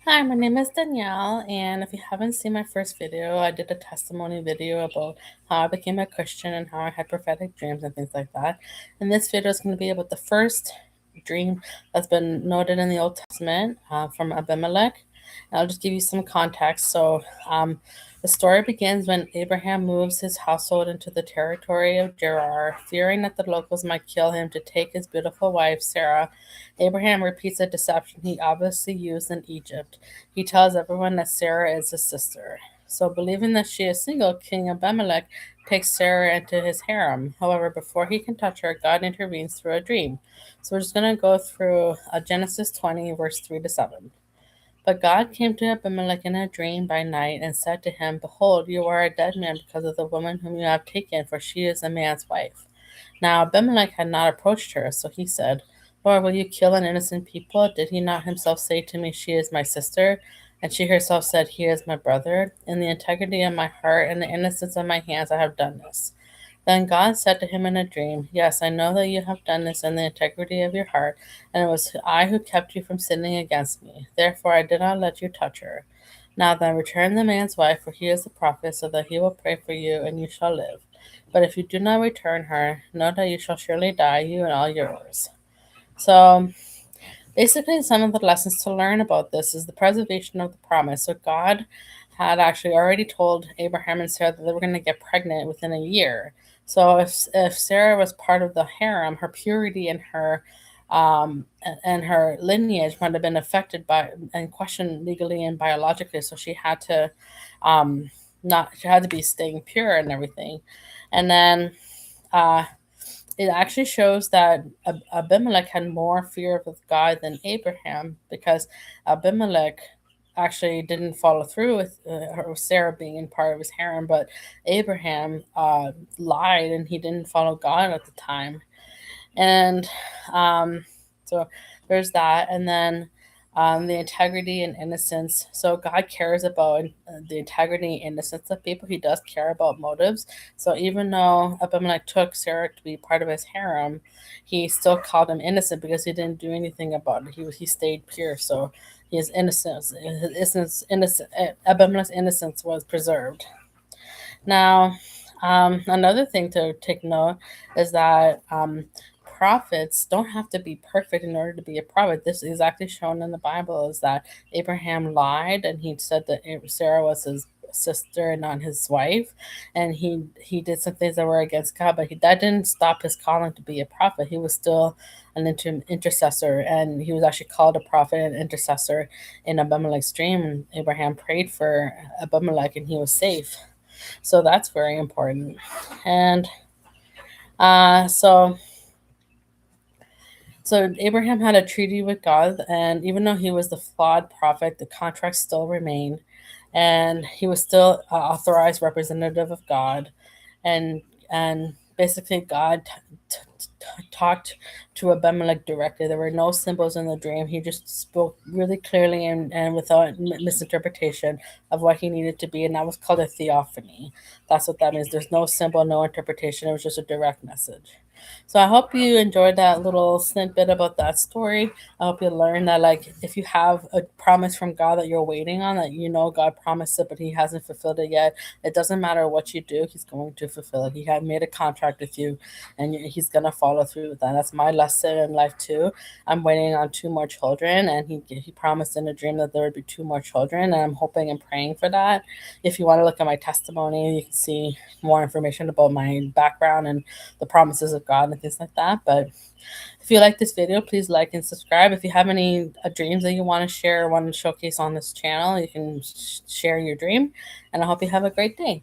Hi, my name is Danielle, and if you haven't seen my first video, I did a testimony video about how I became a Christian and how I had prophetic dreams and things like that. And this video is going to be about the first dream that's been noted in the Old Testament from Abimelech. And I'll just give you some context. The story begins when Abraham moves his household into the territory of Gerar, fearing that the locals might kill him to take his beautiful wife, Sarah. Abraham repeats a deception he obviously used in Egypt. He tells everyone that Sarah is his sister. So, believing that she is single, King Abimelech takes Sarah into his harem. However, before he can touch her, God intervenes through a dream. So, we're just going to go through Genesis 20, verse 3 to 7. But God came to Abimelech in a dream by night and said to him, Behold, you are a dead man because of the woman whom you have taken, for she is a man's wife. Now Abimelech had not approached her, so he said, Lord, will you kill an innocent people? Did he not himself say to me, She is my sister? And she herself said, He is my brother. In the integrity of my heart and the innocence of my hands I have done this. Then God said to him in a dream, Yes, I know that you have done this in the integrity of your heart, and it was I who kept you from sinning against me. Therefore I did not let you touch her. Now then, return the man's wife, for he is a prophet, so that he will pray for you, and you shall live. But if you do not return her, know that you shall surely die, you and all yours. So basically, some of the lessons to learn about this is the preservation of the promise. So God had actually already told Abraham and Sarah that they were going to get pregnant within a year. So if Sarah was part of the harem, her purity and her lineage might have been affected by and questioned legally and biologically. So she had to not she had to be staying pure and everything. And then uh, it actually shows that Abimelech had more fear of God than Abraham, because Abimelech actually didn't follow through with Sarah being in part of his harem, but Abraham lied and he didn't follow God at the time. And so there's that. And then the integrity and innocence. So God cares about the integrity and innocence of people. He does care about motives. So even though Abimelech took Sarah to be part of his harem, he still called him innocent because he didn't do anything about it. He stayed pure. So his innocence, Abimelech's innocence was preserved. Now, another thing to take note is that prophets don't have to be perfect in order to be a prophet. This is actually shown in the Bible, is that Abraham lied and he said that Sarah was his sister and not his wife, and he did some things that were against God, but that didn't stop his calling to be a prophet. He was still an intercessor, and he was actually called a prophet and intercessor in Abimelech's dream. And Abraham prayed for Abimelech and he was safe. So that's very important. And uh, so so Abraham had a treaty with God, and even though he was the flawed prophet, the contract still remained, and he was still authorized representative of God, and basically God talked to Abimelech directly. There were no symbols in the dream. He just spoke really clearly and without misinterpretation of what he needed to be, and that was called a theophany. That's what that means. There's no symbol, no interpretation. It was just a direct message. So I hope you enjoyed that little snippet about that story. I hope you learned that, like, if you have a promise from God that you're waiting on, that you know God promised it, but He hasn't fulfilled it yet, it doesn't matter what you do, He's going to fulfill it. He had made a contract with you, and He's going to follow through with that. That's my lesson in life, too. I'm waiting on two more children, and He promised in a dream that there would be two more children, and I'm hoping and praying for that. If you want to look at my testimony, you can see more information about my background and the promises of God and things like that. But if you like this video, please like and subscribe. If you have any dreams that you want to share or want to showcase on this channel, you can share your dream. And I hope you have a great day.